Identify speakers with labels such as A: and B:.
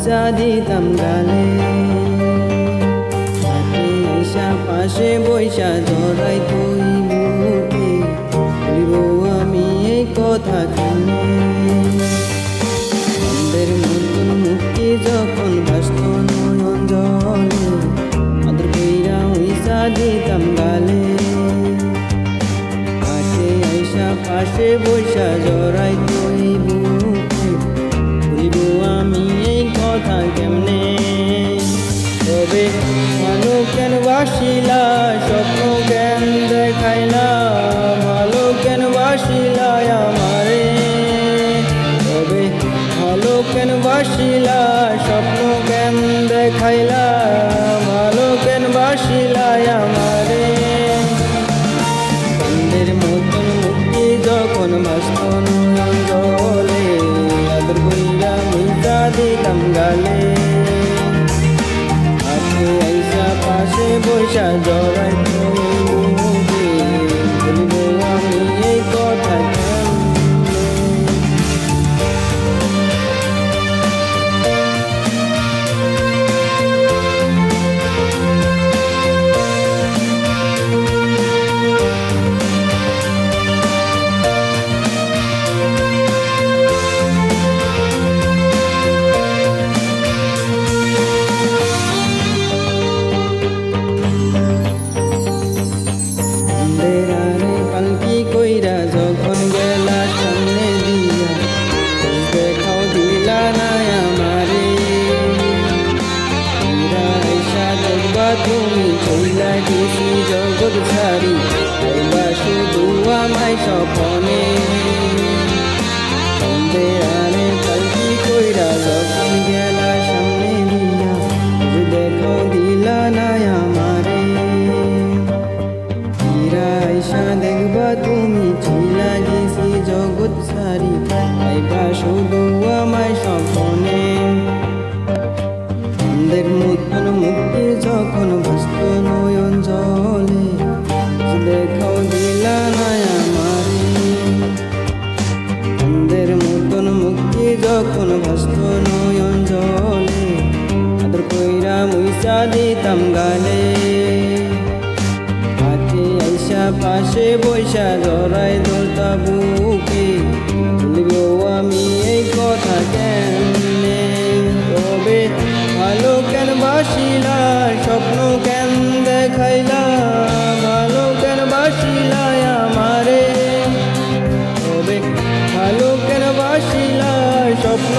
A: মুইসা দিতাম গালে। হাতে আইসা পাশে বৈশা জড়াই তুই বুকে, বলিব আমি এই কথা কেমনে। চাঁদের মতন মুক্তি যখন ভাসত নয়ন জলে, আদর কইরা মুইসা দিতাম গালে। হাতে আইসা পাশে বৈশা জড়াই তুই বুকে, বলিব আমি এই কথা কেমনে। তবে ভালো কেন বাসিলা, স্বপ্ন কেন দেখাইলা, ভালো কেন বাসিলা আমারে। তবে ভালো কেন বাসিলা, স্বপ্ন কেন দেখাইলা, ভালো কেন বাসিলা আমারে। চাঁদের মতন মুক্তি যখন ভাসত নয়ন জলে, আদর কইরা মুইসা দিতাম গালে। হাতে আইসা পাশে বৈশা জড়াই তুই বুকে, বলিব আমি এই কথা কেমনে। পালকি কইরা যখন গেলা সামনে দিয়া, দেখাও দিলা না আমারে। আইসা দেখবা তুমি চইলা গেছি জগৎ ছাড়ি, আইবা শুধু আমায় স্বপনে। আরে পালকি কইরা যখন গেলা সামনে দিয়া, দেখাও দিলা না আমারে। আইসা দেখবা তুমি চইলা গেছি জগৎ ছাড়ি, আইবা শুধু আমায় স্বপনে। চাঁদের মতন মুক্তি যখন ভাসত নয়ন জলে, দেখাও দিলা না আমারে। চাঁদের মতন মুক্তি যখন ভাসত নয়ন জলে, আদর কইরা মুইসা দিতাম গালে। হাতে আইসা পাশে বৈশা জড়াই ধরতা বুকে, বলিব আমি এই কথা কেমনে। তবে ভালো কেন বাসিলা, স্বপ্ন কেন দেখাইলা, ভালো কেন বাসিলা আমারে। তবে ভালো কেন বাসিলা, স্বপ্ন